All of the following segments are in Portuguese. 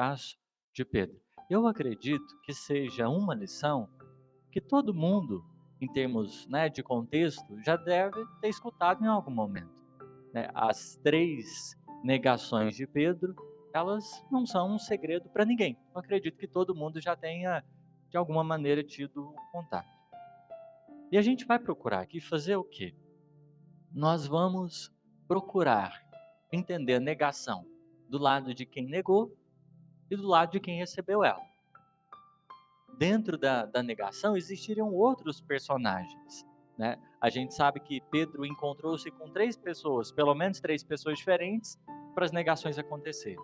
caso de Pedro. Eu acredito que seja uma lição que todo mundo, em termos, de contexto, já deve ter escutado em algum momento, né. As 3 negações de Pedro, elas não são um segredo para ninguém. Eu acredito que todo mundo já tenha, de alguma maneira, tido contato. E a gente vai procurar aqui fazer o quê? Nós vamos procurar entender a negação do lado de quem negou e do lado de quem recebeu ela. Dentro da negação existiriam outros personagens, né. A gente sabe que Pedro encontrou-se com 3 pessoas, pelo menos 3 pessoas diferentes, para as negações acontecerem.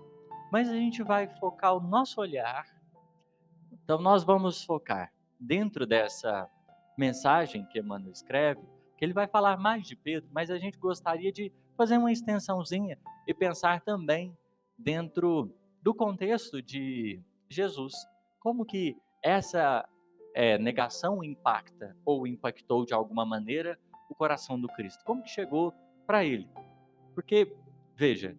Mas a gente vai focar o nosso olhar, então nós vamos focar dentro dessa mensagem que Emmanuel escreve, que ele vai falar mais de Pedro, mas a gente gostaria de fazer uma extensãozinha e pensar também dentro do contexto de Jesus. Como que essa, negação impacta ou impactou de alguma maneira o coração do Cristo? Como que chegou para ele? Porque, veja,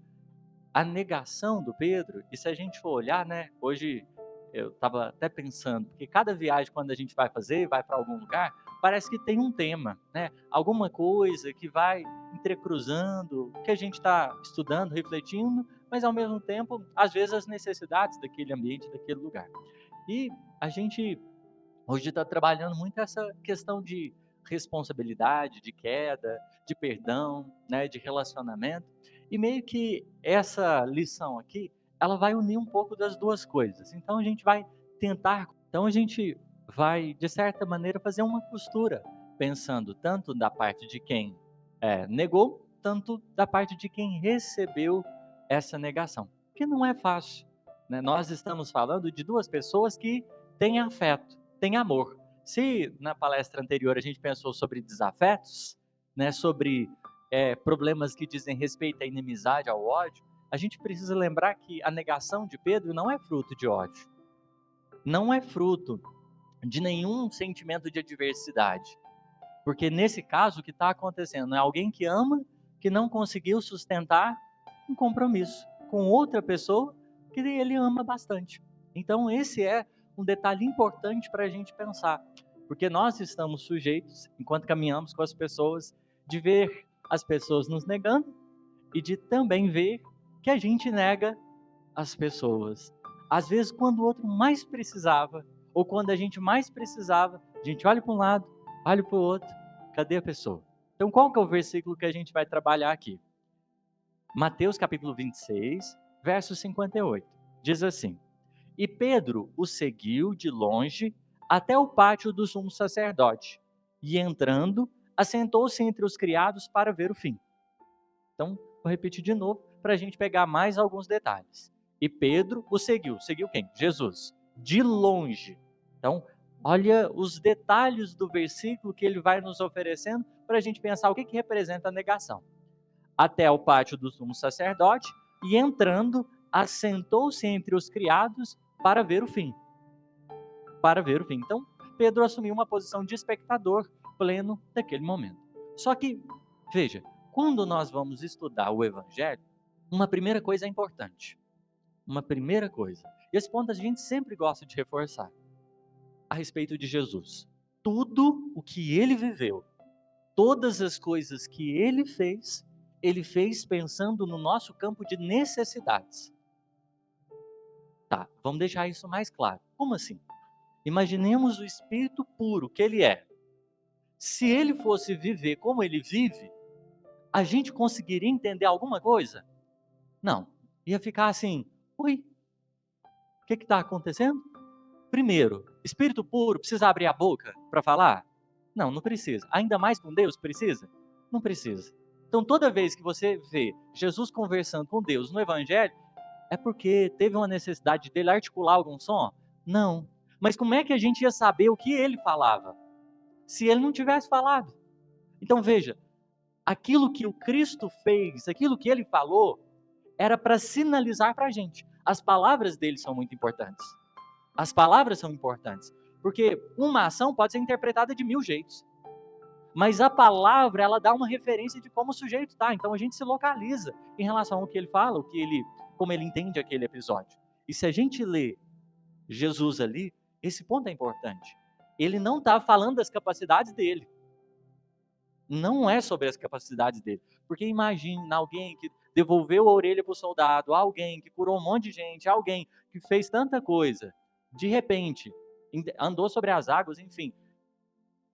a negação do Pedro, e se a gente for olhar, né, hoje eu estava até pensando, porque cada viagem quando a gente vai fazer, vai para algum lugar, parece que tem um tema, né, alguma coisa que vai entrecruzando, que a gente está estudando, refletindo, mas ao mesmo tempo, às vezes as necessidades daquele ambiente, daquele lugar. E a gente hoje está trabalhando muito essa questão de responsabilidade, de queda, de perdão, né, de relacionamento. E meio que essa lição aqui, ela vai unir um pouco das 2 coisas. Então a gente vai, de certa maneira, fazer uma costura, pensando tanto da parte de quem, negou, tanto da parte de quem recebeu essa negação, que não é fácil, né. Nós estamos falando de 2 pessoas que têm afeto, têm amor. Se na palestra anterior a gente pensou sobre desafetos, né, sobre, problemas que dizem respeito à inimizade, ao ódio, a gente precisa lembrar que a negação de Pedro não é fruto de ódio, não é fruto de nenhum sentimento de adversidade, porque nesse caso o que está acontecendo é alguém que ama, que não conseguiu sustentar um compromisso com outra pessoa que ele ama bastante. Então esse é um detalhe importante para a gente pensar, porque nós estamos sujeitos, enquanto caminhamos com as pessoas, de ver as pessoas nos negando e de também ver que a gente nega as pessoas. Às vezes, quando o outro mais precisava, ou quando a gente mais precisava, a gente olha para um lado, olha para o outro, cadê a pessoa? Então, qual que é o versículo que a gente vai trabalhar aqui? Mateus capítulo 26, verso 58. Diz assim: E Pedro o seguiu de longe até o pátio do sumo sacerdote, e entrando, assentou-se entre os criados para ver o fim. Então, vou repetir de novo para a gente pegar mais alguns detalhes. E Pedro o seguiu. Seguiu quem? Jesus. De longe. Então, olha os detalhes do versículo que ele vai nos oferecendo para a gente pensar o que representa a negação. Até o pátio do sumo sacerdote e entrando, assentou-se entre os criados para ver o fim. Para ver o fim. Então, Pedro assumiu uma posição de espectador pleno daquele momento. Só que, veja, quando nós vamos estudar o Evangelho, uma primeira coisa é importante. Uma primeira coisa. Esse ponto a gente sempre gosta de reforçar a respeito de Jesus. Tudo o que ele viveu, todas as coisas que ele fez pensando no nosso campo de necessidades. Tá, vamos deixar isso mais claro. Como assim? Imaginemos o espírito puro que ele é. Se ele fosse viver como ele vive, a gente conseguiria entender alguma coisa? Não. Ia ficar assim: oi, o que está acontecendo? Primeiro, espírito puro precisa abrir a boca para falar? Não, não precisa. Ainda mais com Deus, precisa? Não precisa. Então, toda vez que você vê Jesus conversando com Deus no Evangelho, é porque teve uma necessidade dele articular algum som? Não. Mas como é que a gente ia saber o que ele falava se ele não tivesse falado? Então, veja, aquilo que o Cristo fez, aquilo que ele falou, era para sinalizar para a gente. As palavras dele são muito importantes. As palavras são importantes, porque uma ação pode ser interpretada de 1000 jeitos, mas a palavra, ela dá uma referência de como o sujeito está, então a gente se localiza em relação ao que ele fala, como ele entende aquele episódio. E se a gente lê Jesus ali, esse ponto é importante. Ele não está falando das capacidades dele. Não é sobre as capacidades dele. Porque imagina alguém que devolveu a orelha para o soldado, alguém que curou um monte de gente, alguém que fez tanta coisa, de repente, andou sobre as águas, enfim,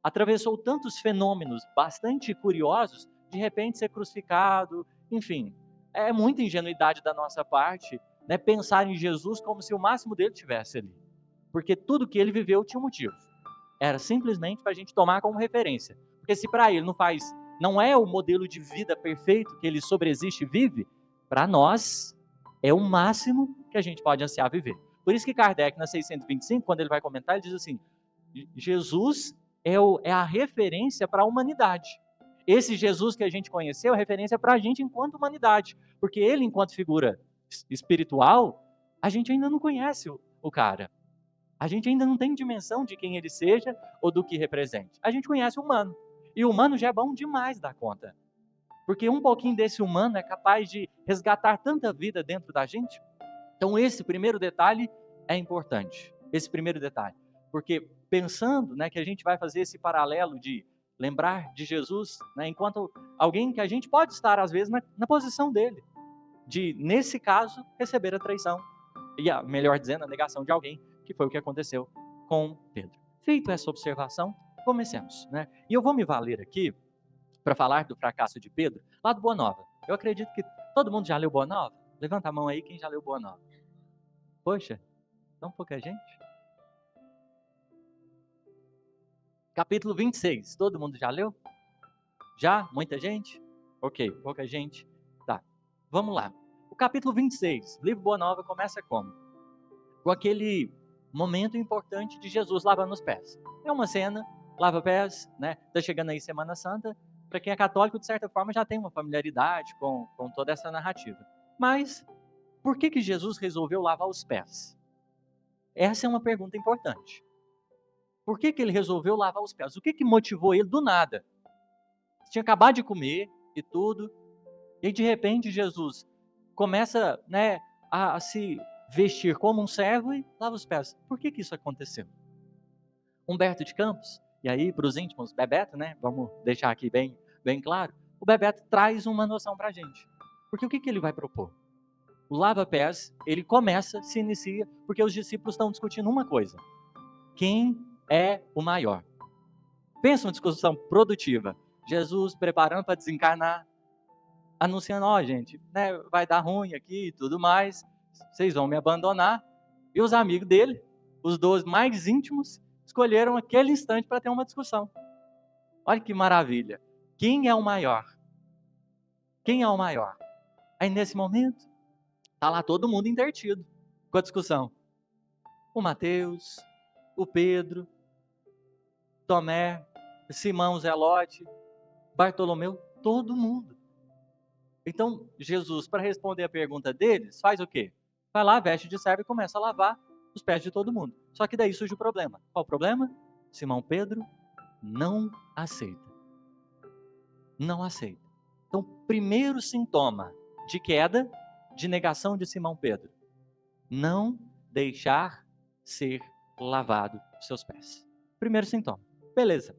atravessou tantos fenômenos bastante curiosos, de repente ser crucificado, enfim, é muita ingenuidade da nossa parte, né, pensar em Jesus como se o máximo dele tivesse ali. Porque tudo que ele viveu tinha um motivo. Era simplesmente para a gente tomar como referência. Porque se para ele não é o modelo de vida perfeito que ele sobreexiste e vive, para nós é o máximo que a gente pode ansiar viver. Por isso que Kardec, na 625, quando ele vai comentar, ele diz assim: Jesus é a referência para a humanidade. Esse Jesus que a gente conheceu é referência para a gente enquanto humanidade. Porque ele, enquanto figura espiritual, a gente ainda não conhece o cara. A gente ainda não tem dimensão de quem ele seja ou do que represente. A gente conhece o humano. E o humano já é bom demais da conta. Porque um pouquinho desse humano é capaz de resgatar tanta vida dentro da gente. Então, esse primeiro detalhe é importante. Esse primeiro detalhe. Porque pensando, né, que a gente vai fazer esse paralelo de lembrar de Jesus, né, enquanto alguém que a gente pode estar, às vezes, na posição dele. De, nesse caso, receber a traição. E, melhor dizendo, a negação de alguém, que foi o que aconteceu com Pedro. Feito essa observação, comecemos, né? E eu vou me valer aqui para falar do fracasso de Pedro, lá do Boa Nova. Eu acredito que todo mundo já leu Boa Nova. Levanta a mão aí quem já leu Boa Nova. Poxa, tão pouca gente. Capítulo 26, todo mundo já leu? Já? Muita gente? Ok, pouca gente. Tá, vamos lá. O capítulo 26, livro Boa Nova, começa como? Com aquele momento importante de Jesus lavando os pés. É uma cena, lava pés, né? Tá chegando aí Semana Santa. Para quem é católico, de certa forma, já tem uma familiaridade com toda essa narrativa. Mas, por que Jesus resolveu lavar os pés? Essa é uma pergunta importante. Por que ele resolveu lavar os pés? O que motivou ele do nada? Tinha acabado de comer e tudo, e de repente Jesus começa, né, a se vestir como um servo e lava os pés. Por que isso aconteceu? Humberto de Campos, e aí para os íntimos, Bebeto, né, vamos deixar aqui bem claro, o Bebeto traz uma noção para a gente. Porque o que ele vai propor? O lava-pés, ele se inicia, porque os discípulos estão discutindo uma coisa: quem é o maior? Pensa uma discussão produtiva. Jesus preparando para desencarnar, anunciando, ó, gente, né, vai dar ruim aqui e tudo mais, vocês vão me abandonar. E os amigos dele, os 12 mais íntimos, escolheram aquele instante para ter uma discussão. Olha que maravilha. Quem é o maior? Quem é o maior? Aí nesse momento, tá lá todo mundo intertido com a discussão. O Mateus, o Pedro, Tomé, Simão Zelote, Bartolomeu, todo mundo. Então, Jesus, para responder a pergunta deles, faz o quê? Vai lá, veste de servo e começa a lavar os pés de todo mundo. Só que daí surge o problema. Qual o problema? Simão Pedro não aceita. Não aceita. Então, primeiro sintoma de queda, de negação de Simão Pedro: não deixar ser lavado os seus pés. Primeiro sintoma. Beleza.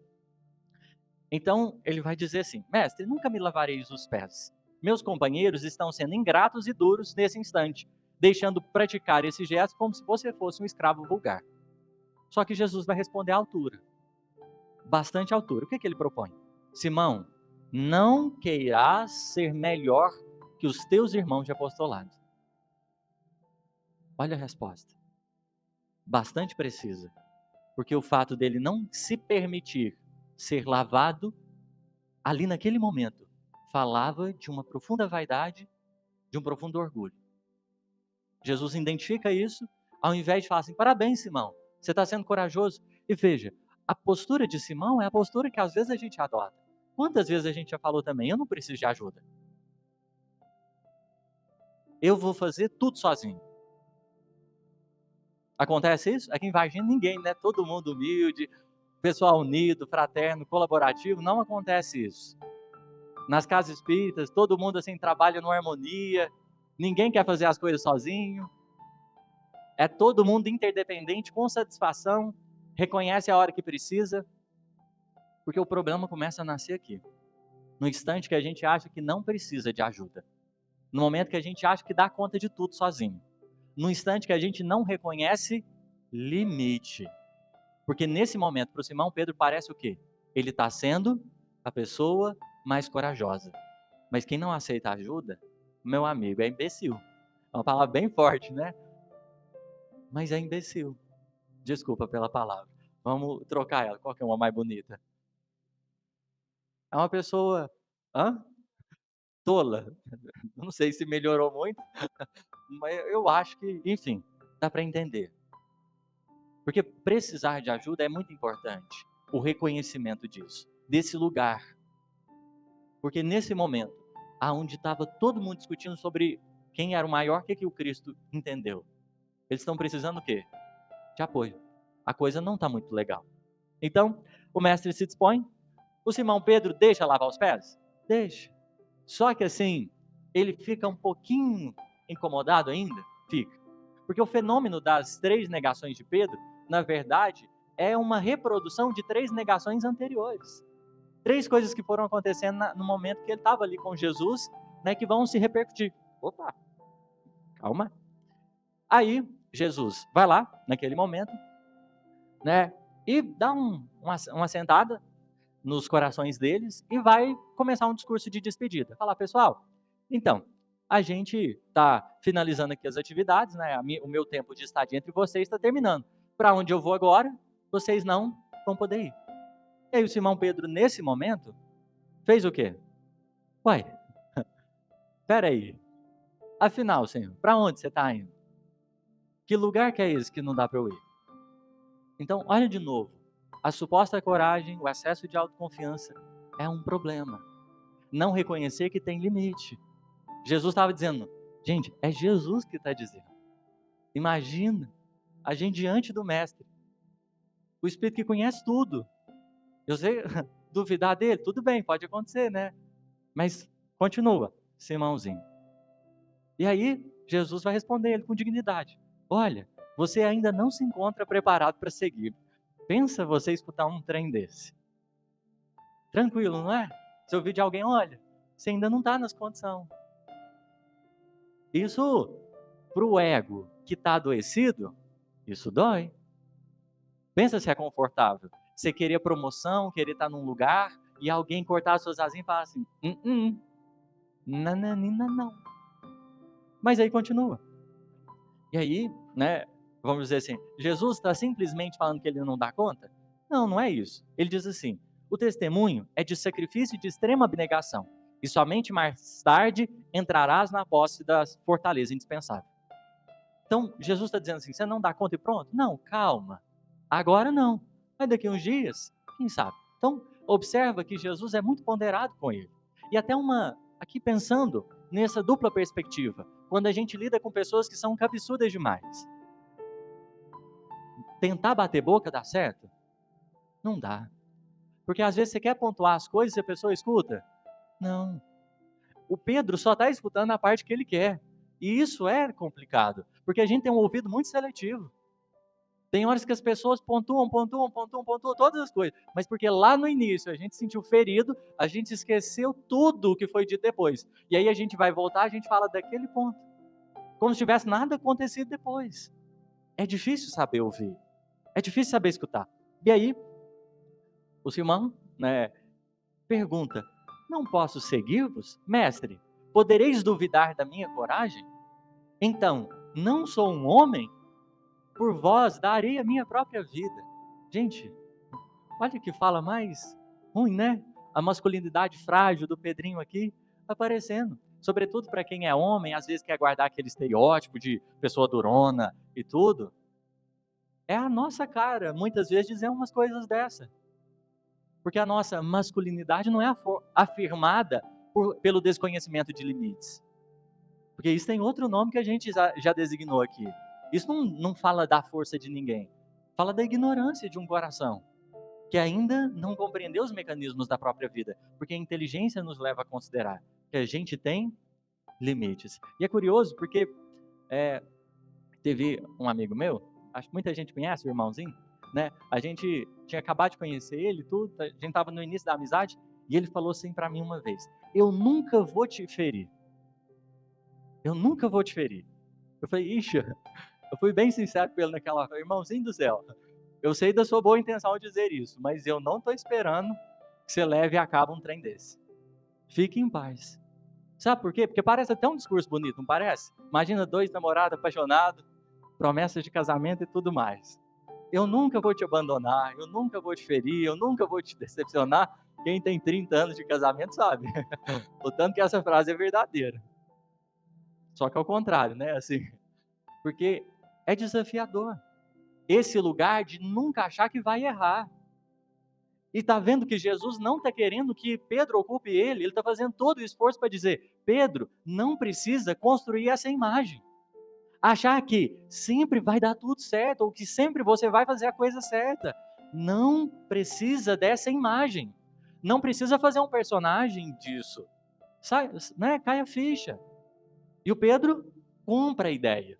Então, ele vai dizer assim: mestre, nunca me lavareis os pés. Meus companheiros estão sendo ingratos e duros nesse instante, deixando praticar esse gesto como se você fosse um escravo vulgar. Só que Jesus vai responder à altura. Bastante altura. O que ele propõe? Simão, não queirás ser melhor que os teus irmãos de apostolado. Olha a resposta. Bastante precisa. Porque o fato dele não se permitir ser lavado, ali naquele momento, falava de uma profunda vaidade, de um profundo orgulho. Jesus identifica isso, ao invés de falar assim: parabéns, Simão, você está sendo corajoso. E veja, a postura de Simão é a postura que às vezes a gente adota. Quantas vezes a gente já falou também: eu não preciso de ajuda. Eu vou fazer tudo sozinho. Acontece isso? Aqui em Varginha ninguém, né? Todo mundo humilde, pessoal unido, fraterno, colaborativo. Não acontece isso. Nas casas espíritas, todo mundo assim trabalha numa harmonia. Ninguém quer fazer as coisas sozinho. É todo mundo interdependente, com satisfação, reconhece a hora que precisa, porque o problema começa a nascer aqui. No instante que a gente acha que não precisa de ajuda. No momento que a gente acha que dá conta de tudo sozinho. No instante que a gente não reconhece limite. Porque nesse momento, para o Simão Pedro, parece o quê? Ele está sendo a pessoa mais corajosa. Mas quem não aceita ajuda, meu amigo, é imbecil. É uma palavra bem forte, né? Mas é imbecil. Desculpa pela palavra. Vamos trocar ela. Qual que é uma mais bonita? É uma pessoa, hã? Tola. Não sei se melhorou muito, mas eu acho que, enfim, dá para entender. Porque precisar de ajuda é muito importante. O reconhecimento disso, desse lugar. Porque nesse momento, aonde estava todo mundo discutindo sobre quem era o maior, o que, que o Cristo entendeu? Eles estão precisando o quê? De apoio. A coisa não está muito legal. Então, o mestre se dispõe. O Simão Pedro deixa lavar os pés? Deixa. Só que assim, ele fica um pouquinho incomodado ainda? Fica. Porque o fenômeno das 3 negações de Pedro, na verdade, é uma reprodução de 3 negações anteriores. 3 coisas que foram acontecendo no momento que ele estava ali com Jesus, né, que vão se repercutir. Opa, calma. Aí, Jesus vai lá, naquele momento, né, e dá uma sentada nos corações deles e vai começar um discurso de despedida. Falar, pessoal, então, a gente está finalizando aqui as atividades, né? O meu tempo de estadia entre vocês está terminando. Para onde eu vou agora, vocês não vão poder ir. E aí o Simão Pedro, nesse momento, fez o quê? Uai, peraí. Afinal, Senhor, para onde você está indo? Que lugar que é esse que não dá para eu ir? Então, olha de novo. A suposta coragem, o excesso de autoconfiança é um problema. Não reconhecer que tem limite. Jesus estava dizendo, gente, é Jesus que está dizendo. Imagina a gente diante do Mestre, o Espírito que conhece tudo. Eu sei, duvidar dele, tudo bem, pode acontecer, né? Mas continua, Simãozinho. E aí, Jesus vai responder ele com dignidade: olha, você ainda não se encontra preparado para seguir. Pensa você escutar um trem desse. Tranquilo, não é? Se ouvir de alguém, olha, você ainda não está nas condições. Isso, para o ego que está adoecido, isso dói. Pensa se é confortável. Você querer promoção, querer estar num lugar e alguém cortar as suas asinhas e falar assim: nananina não. Mas aí continua. E aí, né, vamos dizer assim, Jesus está simplesmente falando que ele não dá conta? Não, não é isso. Ele diz assim: o testemunho é de sacrifício e de extrema abnegação, e somente mais tarde entrarás na posse da fortaleza indispensável. Então, Jesus está dizendo assim: você não dá conta e pronto? Não, calma. Agora não. Mas daqui uns dias, quem sabe? Então, observa que Jesus é muito ponderado com ele. E até aqui pensando nessa dupla perspectiva, quando a gente lida com pessoas que são cabeçudas demais, tentar bater boca dá certo? Não dá. Porque às vezes você quer pontuar as coisas e a pessoa escuta? Não. O Pedro só está escutando a parte que ele quer. E isso é complicado, porque a gente tem um ouvido muito seletivo. Tem horas que as pessoas pontuam todas as coisas, mas porque lá no início a gente se sentiu ferido, a gente esqueceu tudo o que foi dito depois. E aí a gente vai voltar, a gente fala daquele ponto, como se tivesse nada acontecido depois. É difícil saber ouvir, é difícil saber escutar. E aí, o Simão, né, pergunta: não posso seguir-vos, mestre? Podereis duvidar da minha coragem? Então, não sou um homem? Por vós darei a minha própria vida. Gente, olha que fala mais ruim, né? A masculinidade frágil do Pedrinho aqui aparecendo. Sobretudo para quem é homem, às vezes quer guardar aquele estereótipo de pessoa durona e tudo. É a nossa cara, muitas vezes, dizer umas coisas dessa. Porque a nossa masculinidade não é afirmada pelo desconhecimento de limites. Porque isso tem outro nome que a gente já designou aqui. Isso não fala da força de ninguém. Fala da ignorância de um coração que ainda não compreendeu os mecanismos da própria vida, porque a inteligência nos leva a considerar que a gente tem limites. E é curioso porque Teve um amigo meu, acho que muita gente conhece o irmãozinho, né? A gente tinha acabado de conhecer ele, tudo, a gente estava no início da amizade, e ele falou assim para mim uma vez: Eu nunca vou te ferir. Eu nunca vou te ferir. Eu falei: Ixi, eu fui bem sincero com ele naquela hora, irmãozinho do céu. Eu sei da sua boa intenção ao dizer isso, mas eu não estou esperando que você leve a cabo um trem desse. Fique em paz. Sabe por quê? Porque parece até um discurso bonito, não parece? Imagina dois namorados apaixonados, promessas de casamento e tudo mais. Eu nunca vou te abandonar, eu nunca vou te ferir, eu nunca vou te decepcionar. Quem tem 30 anos de casamento sabe. O tanto que essa frase é verdadeira. Só que ao contrário, né? Assim, porque é desafiador. Esse lugar de nunca achar que vai errar. E está vendo que Jesus não está querendo que Pedro ocupe ele está fazendo todo o esforço para dizer: Pedro, não precisa construir essa imagem. Achar que sempre vai dar tudo certo, ou que sempre você vai fazer a coisa certa. Não precisa dessa imagem. Não precisa fazer um personagem disso. Sai, né? Cai a ficha. E o Pedro compra a ideia.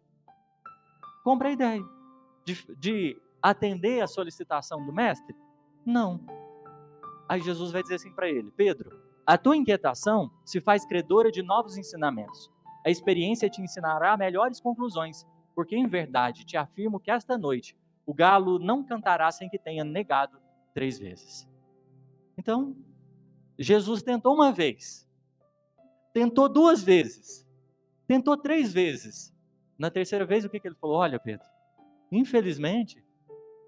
Compra a ideia de atender a solicitação do mestre? Não. Aí Jesus vai dizer assim para ele: Pedro, a tua inquietação se faz credora de novos ensinamentos. A experiência te ensinará melhores conclusões, porque em verdade te afirmo que esta noite o galo não cantará sem que tenha negado 3 vezes. Então, Jesus tentou uma vez, tentou 2 vezes, tentou 3 vezes. Na terceira vez, o que ele falou? Olha, Pedro, infelizmente,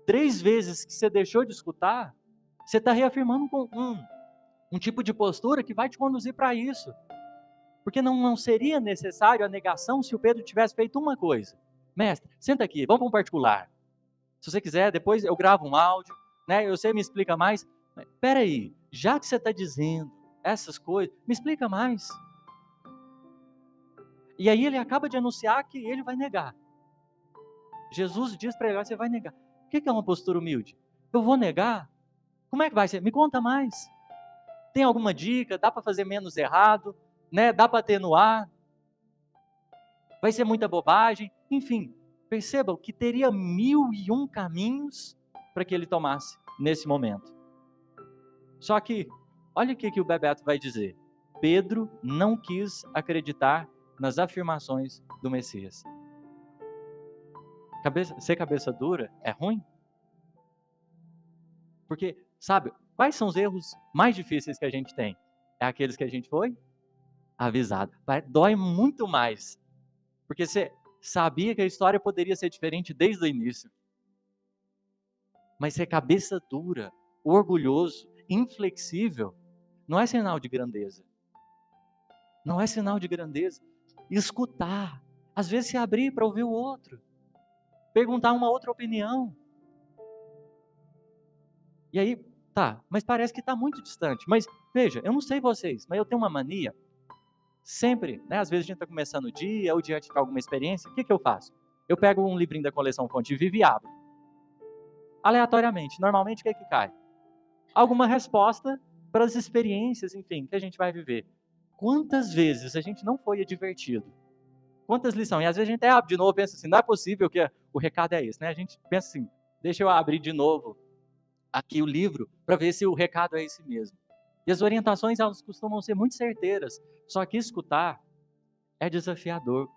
3 vezes que você deixou de escutar, você está reafirmando com um tipo de postura que vai te conduzir para isso. Porque não seria necessário a negação se o Pedro tivesse feito uma coisa. Mestre, senta aqui, vamos para um particular. Se você quiser, depois eu gravo um áudio, né? Você me explica mais. Espera aí, já que você está dizendo essas coisas, me explica mais. E aí ele acaba de anunciar que ele vai negar. Jesus diz para ele: você vai negar. O que é uma postura humilde? Eu vou negar? Como é que vai ser? Me conta mais. Tem alguma dica? Dá para fazer menos errado? Né? Dá para atenuar? Vai ser muita bobagem? Enfim, percebam que teria 1001 caminhos para que ele tomasse nesse momento. Só que, olha o que o Bebeto vai dizer. Pedro não quis acreditar nas afirmações do Messias. Ser cabeça dura é ruim? Porque, sabe, quais são os erros mais difíceis que a gente tem? É aqueles que a gente foi avisado. Dói muito mais. Porque você sabia que a história poderia ser diferente desde o início. Mas ser cabeça dura, orgulhoso, inflexível, não é sinal de grandeza. Não é sinal de grandeza. Escutar, às vezes se abrir para ouvir o outro, perguntar uma outra opinião. E aí, tá, mas parece que está muito distante. Mas veja, eu não sei vocês, mas eu tenho uma mania. Sempre, né? Às vezes a gente está começando o dia, ou diante de alguma experiência, o que eu faço? Eu pego um livrinho da coleção Fonte Viva e abro. Aleatoriamente, normalmente o que cai? Alguma resposta para as experiências, enfim, que a gente vai viver. Quantas vezes a gente não foi advertido? Quantas lições? E às vezes a gente até abre de novo e pensa assim, não é possível que o recado é esse, né? A gente pensa assim, deixa eu abrir de novo aqui o livro para ver se o recado é esse mesmo. E as orientações, elas costumam ser muito certeiras, só que escutar é desafiador.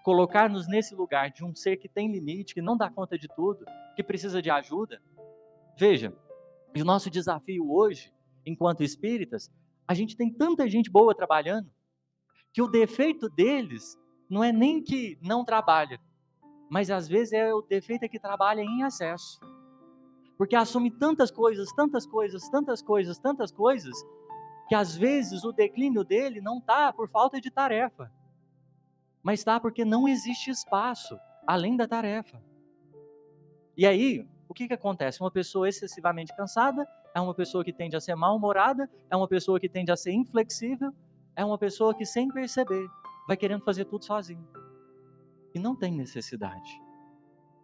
Colocar-nos nesse lugar de um ser que tem limite, que não dá conta de tudo, que precisa de ajuda. Veja, e o nosso desafio hoje, enquanto espíritas, a gente tem tanta gente boa trabalhando, que o defeito deles não é nem que não trabalha, mas às vezes é o defeito é que trabalha em excesso. Porque assume tantas coisas, tantas coisas, tantas coisas, tantas coisas, que às vezes o declínio dele não está por falta de tarefa, mas está porque não existe espaço além da tarefa. E aí, o que acontece? Uma pessoa excessivamente cansada é uma pessoa que tende a ser mal-humorada, é uma pessoa que tende a ser inflexível, é uma pessoa que, sem perceber, vai querendo fazer tudo sozinho. E não tem necessidade.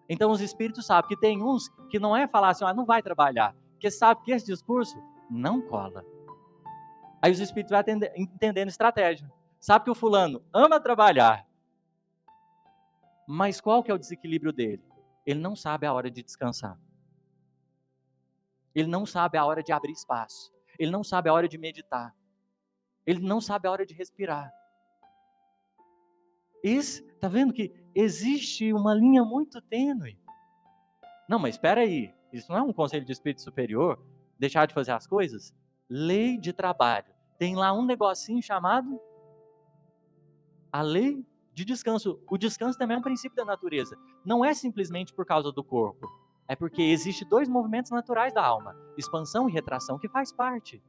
Então, os espíritos sabem que tem uns que não é falar assim, não vai trabalhar, porque sabe que esse discurso não cola. Aí os espíritos vão entendendo estratégia. Sabe que o fulano ama trabalhar, Mas qual que é o desequilíbrio dele? Ele não sabe a hora de descansar. Ele não sabe a hora de abrir espaço. Ele não sabe a hora de meditar. Ele não sabe a hora de respirar. Tá vendo que existe uma linha muito tênue. Não, mas espera aí. Isso não é um conselho de espírito superior? Deixar de fazer as coisas? Lei de trabalho. Tem lá um negocinho chamado a lei de descanso. O descanso também é um princípio da natureza. Não é simplesmente por causa do corpo. É porque existe dois movimentos naturais da alma: expansão e retração, que faz parte.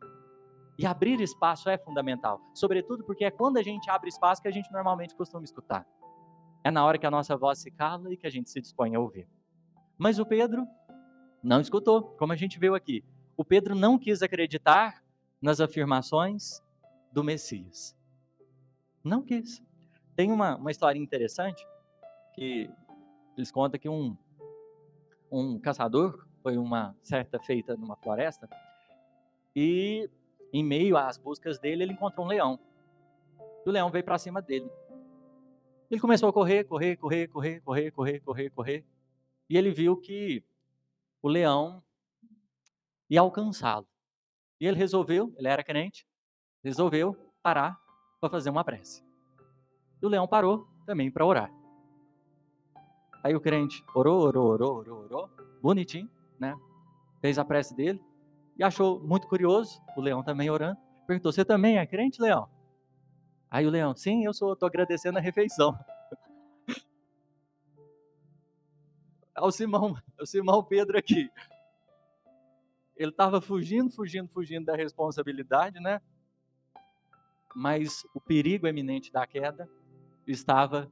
E abrir espaço é fundamental. Sobretudo porque é quando a gente abre espaço que a gente normalmente costuma escutar. É na hora que a nossa voz se cala e que a gente se dispõe a ouvir. Mas o Pedro não escutou, como a gente viu aqui. O Pedro não quis acreditar nas afirmações do Messias. Não quis. Tem uma história interessante que eles contam que um caçador foi uma certa feita numa floresta e em meio às buscas dele ele encontrou um leão. E o leão veio para cima dele. Ele começou a correr. E ele viu que o leão ia alcançá-lo. E ele era crente, resolveu parar para fazer uma prece. E o leão parou também para orar. Aí o crente orou, bonitinho, né? Fez a prece dele e achou muito curioso o leão também orando. Perguntou: "Você também é crente, leão?" Aí o leão: "Sim, eu sou, estou agradecendo a refeição." O Simão Pedro aqui, ele estava fugindo da responsabilidade, né? Mas o perigo eminente da queda estava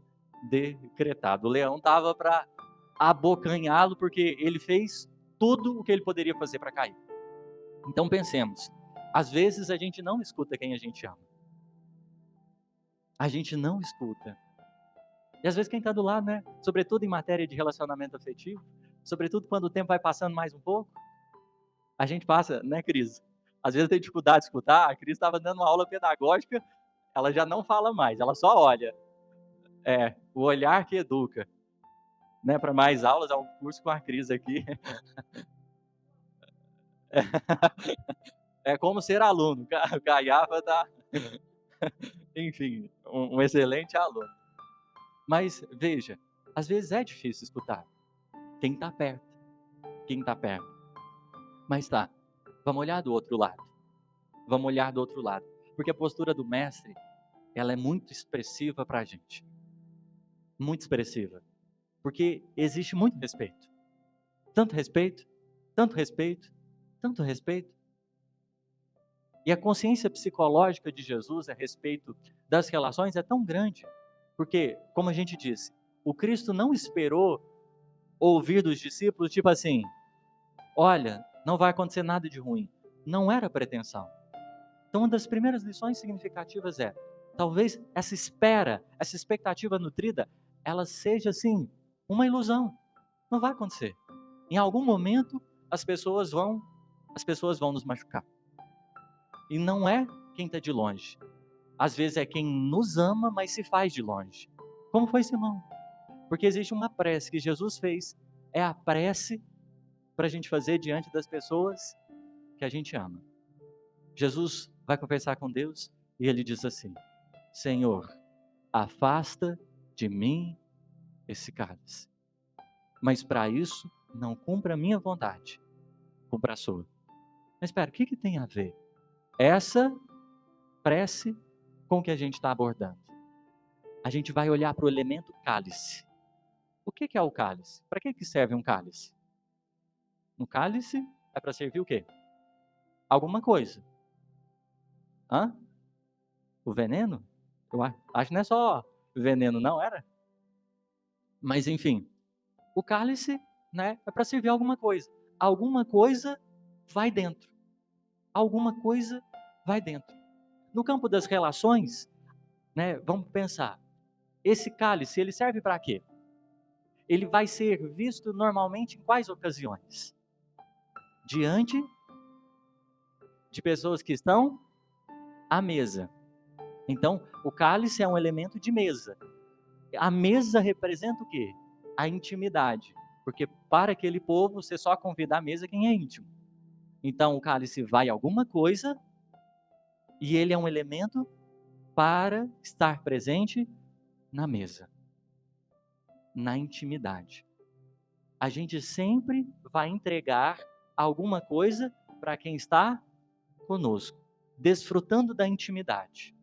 decretado. O leão estava para abocanhá-lo, porque ele fez tudo o que ele poderia fazer para cair. Então pensemos, às vezes a gente não escuta quem a gente ama. A gente não escuta. E às vezes quem está do lado, né? Sobretudo em matéria de relacionamento afetivo, sobretudo quando o tempo vai passando mais um pouco, a gente passa, né, Cris? Às vezes tem dificuldade de escutar. A Cris estava dando uma aula pedagógica, ela já não fala mais, ela só olha. É, o olhar que educa. Né, para mais aulas, é um curso com a Cris aqui. É como ser aluno. O Caiafa tá, enfim, um excelente aluno. Mas veja, às vezes é difícil escutar quem está perto, quem está perto. Mas tá, vamos olhar do outro lado. Vamos olhar do outro lado, porque a postura do mestre, ela é muito expressiva para a gente, muito expressiva, porque existe muito respeito, tanto respeito, tanto respeito, tanto respeito. E a consciência psicológica de Jesus a respeito das relações é tão grande, porque, como a gente disse, o Cristo não esperou ouvir dos discípulos, tipo assim: olha, não vai acontecer nada de ruim. Não era pretensão. Então, uma das primeiras lições significativas é: talvez essa espera, essa expectativa nutrida, ela seja assim, uma ilusão. Não vai acontecer. Em algum momento, as pessoas vão nos machucar. E não é quem está de longe. Às vezes é quem nos ama, mas se faz de longe. Como foi Simão? Porque existe uma prece que Jesus fez. É a prece para a gente fazer diante das pessoas que a gente ama. Jesus vai conversar com Deus e ele diz assim: Senhor, afasta de mim esse cálice. Mas para isso, não cumpra a minha vontade, cumpra a sua. Mas espera, o que tem a ver essa prece com o que a gente está abordando? A gente vai olhar para o elemento cálice. O que é o cálice? Para que serve um cálice? Um cálice é para servir o quê? Alguma coisa. Hã? O veneno? Acho que não é só veneno, não era? Mas enfim, o cálice, né, é para servir alguma coisa. Alguma coisa vai dentro. Alguma coisa vai dentro. No campo das relações, né, vamos pensar. Esse cálice, ele serve para quê? Ele vai ser visto normalmente em quais ocasiões? Diante de pessoas que estão à mesa. Então, o cálice é um elemento de mesa. A mesa representa o quê? A intimidade. Porque para aquele povo, você só convida à mesa quem é íntimo. Então, o cálice vai alguma coisa e ele é um elemento para estar presente na mesa, na intimidade. A gente sempre vai entregar alguma coisa para quem está conosco, desfrutando da intimidade.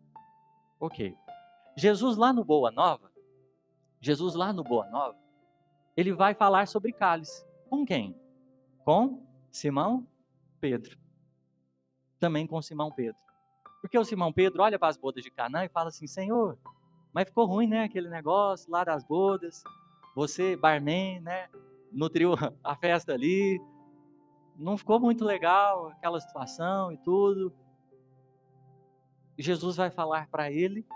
Ok. Jesus lá no Boa Nova, ele vai falar sobre cálice. Com quem? Com Simão Pedro. Também com Simão Pedro. Porque o Simão Pedro olha para as bodas de Canaã e fala assim: Senhor, mas ficou ruim, né? Aquele negócio lá das bodas. Você, barman, né? Nutriu a festa ali. Não ficou muito legal aquela situação e tudo. Jesus vai falar para ele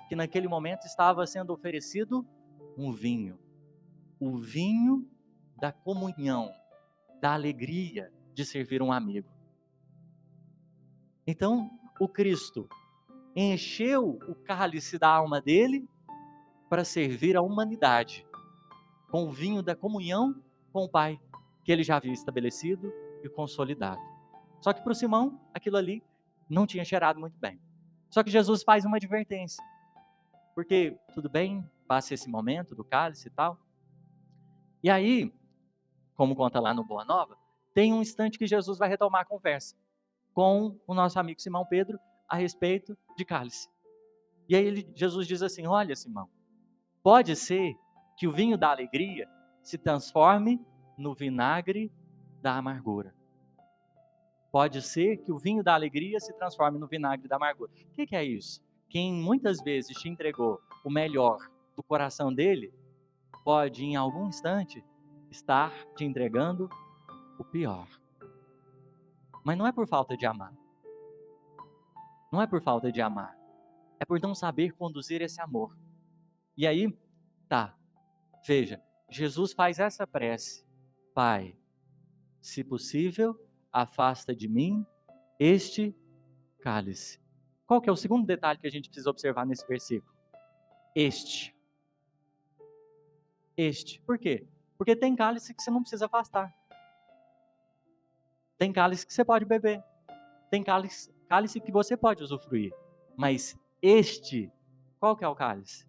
que naquele momento estava sendo oferecido um vinho. O vinho da comunhão, da alegria de servir um amigo. Então, o Cristo encheu o cálice da alma dele para servir a humanidade com o vinho da comunhão com o Pai, que ele já havia estabelecido e consolidado. Só que para o Simão, aquilo ali não tinha cheirado muito bem. Só que Jesus faz uma advertência, porque tudo bem, passa esse momento do cálice e tal. E aí, como conta lá no Boa Nova, tem um instante que Jesus vai retomar a conversa com o nosso amigo Simão Pedro a respeito de cálice. E aí Jesus diz assim: olha, Simão, pode ser que o vinho da alegria se transforme no vinagre da amargura. Pode ser que o vinho da alegria se transforme no vinagre da amargura. O que é isso? Quem muitas vezes te entregou o melhor do coração dele, pode em algum instante estar te entregando o pior. Mas não é por falta de amar. Não é por falta de amar. É por não saber conduzir esse amor. E aí, tá, veja, Jesus faz essa prece: Pai, se possível, afasta de mim este cálice. Qual que é o segundo detalhe que a gente precisa observar nesse versículo? Este. Por quê? Porque tem cálice que você não precisa afastar. Tem cálice que você pode beber. Tem cálice que você pode usufruir. Mas este, qual que é o cálice?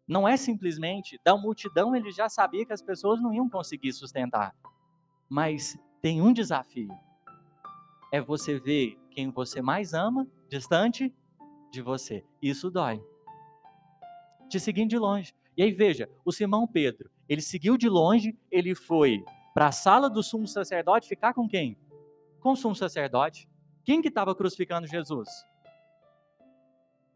Não é simplesmente, da multidão ele já sabia que as pessoas não iam conseguir sustentar. Mas tem um desafio. É você ver quem você mais ama distante de você. Isso dói. Te seguindo de longe. E aí veja, o Simão Pedro, ele seguiu de longe, ele foi para a sala do sumo sacerdote ficar com quem? Com o sumo sacerdote. Quem que estava crucificando Jesus?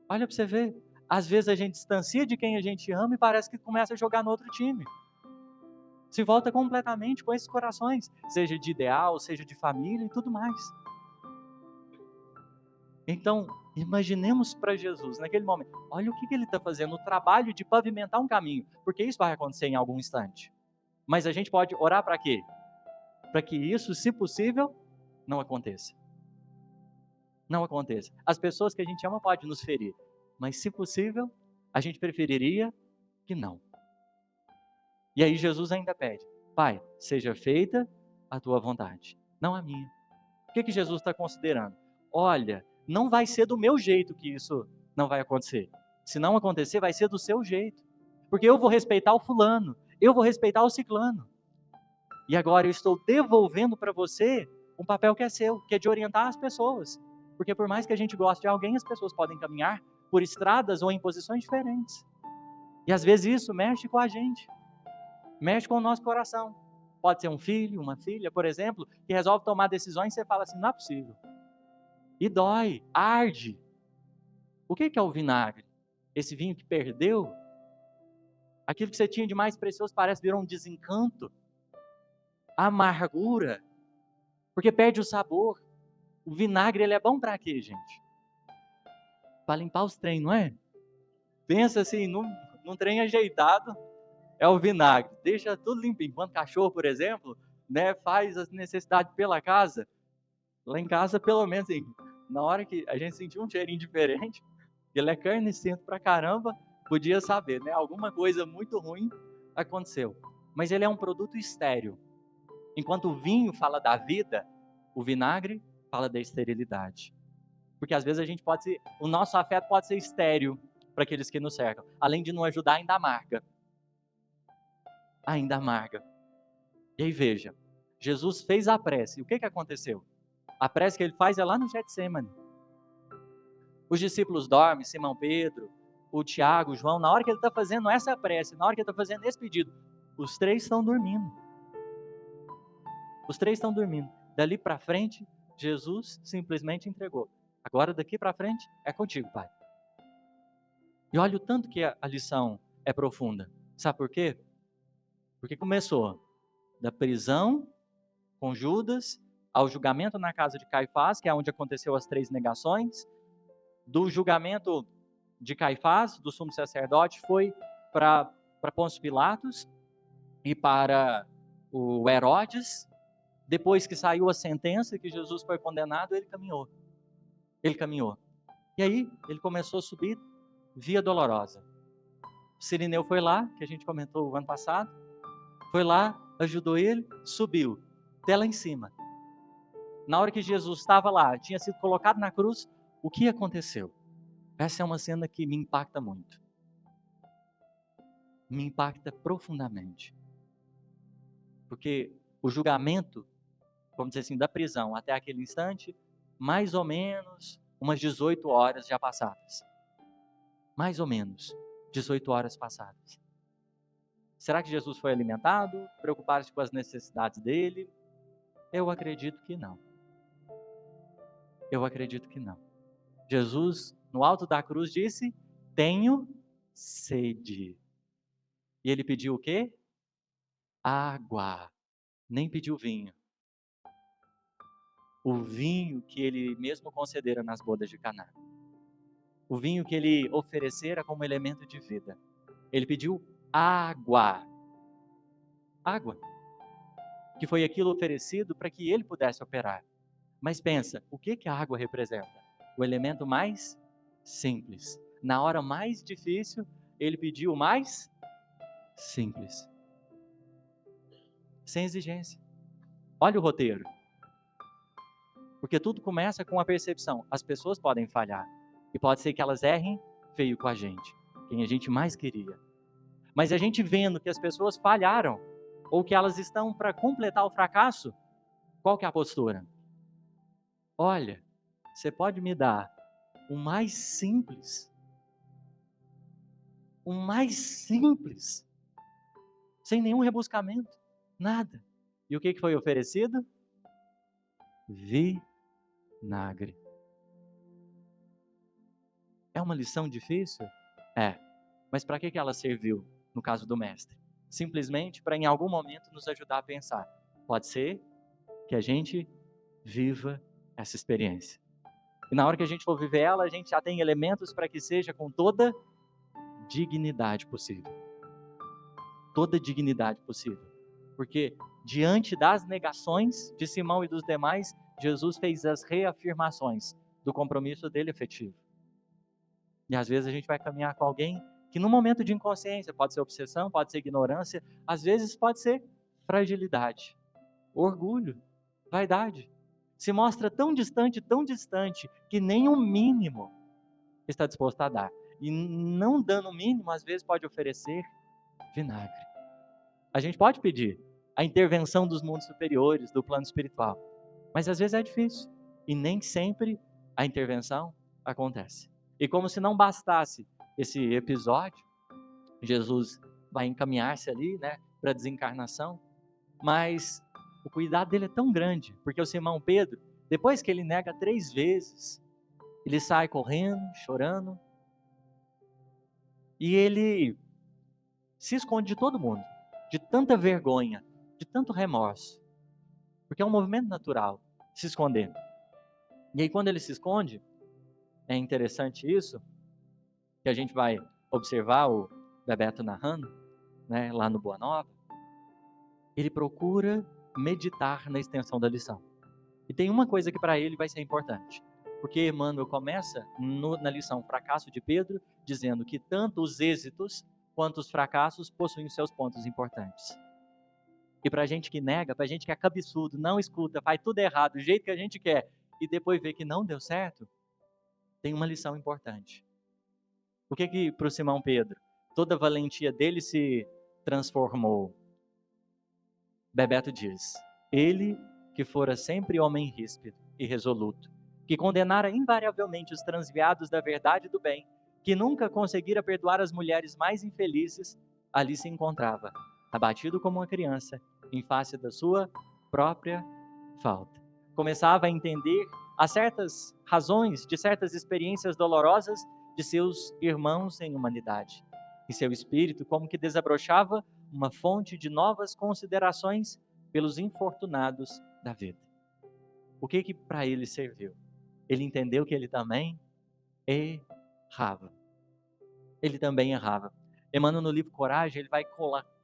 Olha para você ver. Às vezes a gente distancia de quem a gente ama e parece que começa a jogar no outro time. Se volta completamente com esses corações, seja de ideal, seja de família e tudo mais. Então, imaginemos para Jesus naquele momento. Olha o que ele está fazendo, o trabalho de pavimentar um caminho, porque isso vai acontecer em algum instante. Mas a gente pode orar para quê? Para que isso, se possível, não aconteça. Não aconteça. As pessoas que a gente ama podem nos ferir, mas se possível, a gente preferiria que não. E aí Jesus ainda pede: Pai, seja feita a tua vontade, não a minha. O que Jesus está considerando? Olha, não vai ser do meu jeito que isso não vai acontecer. Se não acontecer, vai ser do seu jeito. Porque eu vou respeitar o fulano, eu vou respeitar o ciclano. E agora eu estou devolvendo para você um papel que é seu, que é de orientar as pessoas. Porque por mais que a gente goste de alguém, as pessoas podem caminhar por estradas ou em posições diferentes. E às vezes isso mexe com a gente, mexe com o nosso coração. Pode ser um filho, uma filha, por exemplo, que resolve tomar decisões e você fala assim: não é possível. E dói, arde. O que é o vinagre? Esse vinho que perdeu? Aquilo que você tinha de mais precioso parece virar um desencanto. A amargura, porque perde o sabor. O vinagre, ele é bom para quê, gente? Para limpar os trem, não é? Pensa assim, num trem ajeitado, é o vinagre. Deixa tudo limpinho. Enquanto cachorro, por exemplo, né, faz as necessidades pela casa. Lá em casa, pelo menos, assim, na hora que a gente sentiu um cheirinho diferente, ele é carnicento pra caramba, Podia saber, né? Alguma coisa muito ruim aconteceu. Mas ele é um produto estéril. Enquanto o vinho fala da vida, o vinagre fala da esterilidade. Porque às vezes o nosso afeto pode ser estéril para aqueles que nos cercam. Além de não ajudar, ainda amarga. Ainda amarga. E aí veja, Jesus fez a prece. E o que aconteceu? A prece que ele faz é lá no Getsemane. Os discípulos dormem, Simão Pedro, o Tiago, o João, na hora que ele está fazendo essa prece, na hora que ele está fazendo esse pedido, os três estão dormindo. Os três estão dormindo. Dali para frente, Jesus simplesmente entregou. Agora daqui para frente é contigo, Pai. E olha o tanto que a lição é profunda. Sabe por quê? Porque começou da prisão com Judas, ao julgamento na casa de Caifás, que é onde aconteceu as três negações. Do julgamento de Caifás, do sumo sacerdote, foi para Pôncio Pilatos e para o Herodes. Depois que saiu a sentença, que Jesus foi condenado, ele caminhou. Ele caminhou. E aí, ele começou a subir Via Dolorosa. O Cirineu foi lá, que a gente comentou o ano passado, foi lá, ajudou ele, subiu, até lá em cima. Na hora que Jesus estava lá, tinha sido colocado na cruz, o que aconteceu? Essa é uma cena que me impacta muito. Me impacta profundamente. Porque o julgamento, vamos dizer assim, da prisão até aquele instante, mais ou menos umas 18 horas já passadas. Mais ou menos 18 horas passadas. Será que Jesus foi alimentado? Preocupar-se com as necessidades dele? Eu acredito que não. Eu acredito que não. Jesus, no alto da cruz, disse: tenho sede. E ele pediu o quê? Água. Nem pediu vinho. O vinho que ele mesmo concedera nas bodas de Caná. O vinho que ele oferecera como elemento de vida. Ele pediu água. Água. Que foi aquilo oferecido para que ele pudesse operar. Mas pensa, o que a água representa? O elemento mais simples. Na hora mais difícil, ele pediu o mais simples. Sem exigência. Olha o roteiro. Porque tudo começa com a percepção. As pessoas podem falhar. E pode ser que elas errem feio com a gente. Quem a gente mais queria. Mas a gente vendo que as pessoas falharam, ou que elas estão para completar o fracasso, qual que é a postura? Olha, você pode me dar o mais simples. O mais simples. Sem nenhum rebuscamento. Nada. E o que foi oferecido? Vinagre. É uma lição difícil? É. Mas para que ela serviu, no caso do mestre? Simplesmente para em algum momento nos ajudar a pensar. Pode ser que a gente viva essa experiência. E na hora que a gente for viver ela, a gente já tem elementos para que seja com toda dignidade possível. Toda dignidade possível. Porque diante das negações de Simão e dos demais, Jesus fez as reafirmações do compromisso dele efetivo. E às vezes a gente vai caminhar com alguém que no momento de inconsciência, pode ser obsessão, pode ser ignorância, às vezes pode ser fragilidade, orgulho, vaidade. Se mostra tão distante, que nem o mínimo está disposto a dar. E não dando o mínimo, às vezes pode oferecer vinagre. A gente pode pedir a intervenção dos mundos superiores, do plano espiritual, mas às vezes é difícil. E nem sempre a intervenção acontece. E como se não bastasse esse episódio, Jesus vai encaminhar-se ali, né, para a desencarnação, mas o cuidado dele é tão grande, porque o Simão Pedro, depois que ele nega 3 vezes, ele sai correndo, chorando, e ele se esconde de todo mundo, de tanta vergonha, de tanto remorso, porque é um movimento natural se esconder. E aí quando ele se esconde, é interessante isso, que a gente vai observar o Bebeto narrando, né, lá no Boa Nova, ele procura meditar na extensão da lição. E tem uma coisa que para ele vai ser importante. Porque Emmanuel começa na lição Fracasso de Pedro, dizendo que tanto os êxitos quanto os fracassos possuem os seus pontos importantes. E para gente que nega, para gente que é cabeçudo, não escuta, faz tudo errado, do jeito que a gente quer, e depois vê que não deu certo, tem uma lição importante. O que para o Simão Pedro? Toda a valentia dele se transformou. Bebeto diz, ele que fora sempre homem ríspido e resoluto, que condenara invariavelmente os transviados da verdade e do bem, que nunca conseguira perdoar as mulheres mais infelizes, ali se encontrava, abatido como uma criança, em face da sua própria falta. Começava a entender as certas razões de certas experiências dolorosas de seus irmãos em humanidade. E seu espírito como que desabrochava uma fonte de novas considerações pelos infortunados da vida. O que para ele serviu? Ele entendeu que ele também errava. Ele também errava. Emmanuel, no livro Coragem, ele vai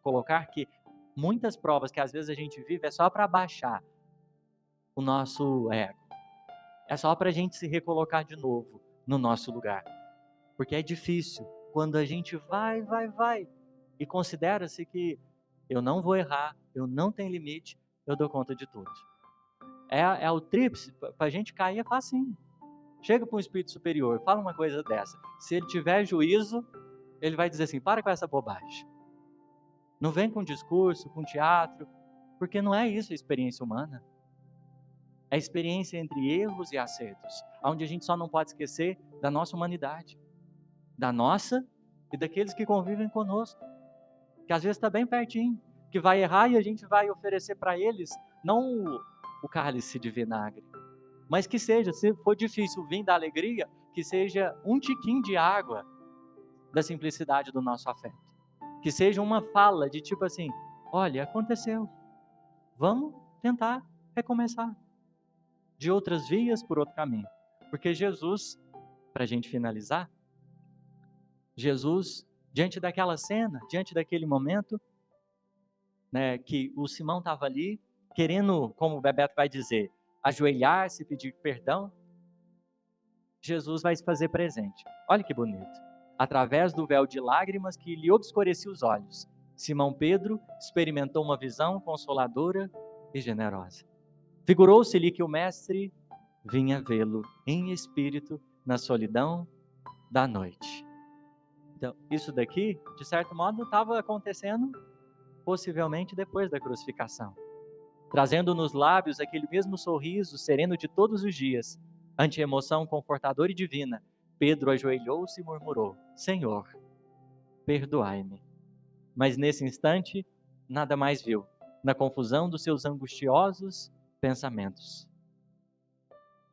colocar que muitas provas que às vezes a gente vive é só para baixar o nosso ego. É só para a gente se recolocar de novo no nosso lugar. Porque é difícil quando a gente vai e considera-se que eu não vou errar, eu não tenho limite, eu dou conta de tudo. É o tríplice, para a gente cair é facinho. Chega para um espírito superior, fala uma coisa dessa. Se ele tiver juízo, ele vai dizer assim, para com essa bobagem. Não vem com discurso, com teatro, porque não é isso a experiência humana. É a experiência entre erros e acertos, onde a gente só não pode esquecer da nossa humanidade, da nossa e daqueles que convivem conosco, que às vezes está bem pertinho, que vai errar e a gente vai oferecer para eles, não o cálice de vinagre, mas que seja, se for difícil o vinho da alegria, que seja um tiquinho de água da simplicidade do nosso afeto. Que seja uma fala de tipo assim, olha, aconteceu, vamos tentar recomeçar. De outras vias, por outro caminho. Porque Jesus, para a gente finalizar, Jesus, diante daquela cena, diante daquele momento, né, que o Simão estava ali, querendo, como o Bebeto vai dizer, ajoelhar-se, pedir perdão, Jesus vai se fazer presente. Olha que bonito. Através do véu de lágrimas que lhe obscurecia os olhos, Simão Pedro experimentou uma visão consoladora e generosa. Figurou-se-lhe que o Mestre vinha vê-lo em espírito na solidão da noite. Então, isso daqui, de certo modo, estava acontecendo possivelmente depois da crucificação, trazendo nos lábios aquele mesmo sorriso sereno de todos os dias. Ante a emoção confortadora e divina, Pedro ajoelhou-se e murmurou: Senhor, perdoai-me. Mas nesse instante, nada mais viu, na confusão dos seus angustiosos pensamentos.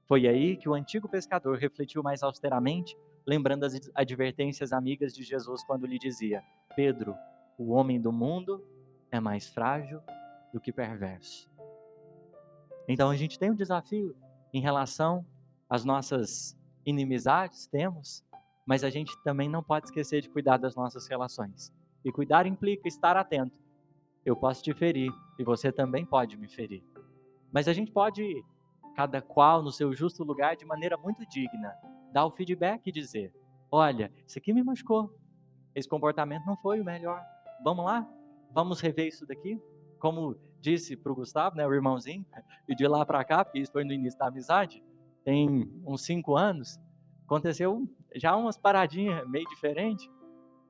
Foi aí que o antigo pescador refletiu mais austeramente, lembrando as advertências amigas de Jesus quando lhe dizia: Pedro, o homem do mundo é mais frágil do que perverso. Então a gente tem um desafio em relação às nossas inimizades, temos, mas a gente também não pode esquecer de cuidar das nossas relações. E cuidar implica estar atento. Eu posso te ferir e você também pode me ferir. Mas a gente pode, cada qual no seu justo lugar, de maneira muito digna, dar o feedback e dizer: olha, isso aqui me machucou, esse comportamento não foi o melhor, vamos lá? Vamos rever isso daqui? Como disse para o Gustavo, né, o irmãozinho, e de lá para cá, porque isso foi no início da amizade, tem uns 5 anos, aconteceu já umas paradinhas meio diferentes,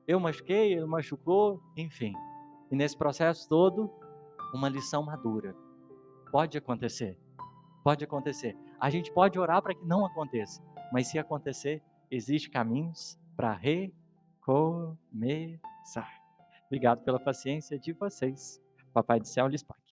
eu machuquei, ele machucou, enfim. E nesse processo todo, uma lição madura. Pode acontecer. Pode acontecer. A gente pode orar para que não aconteça, mas se acontecer, existem caminhos para recomeçar. Obrigado pela paciência de vocês. Papai do céu lhes pague.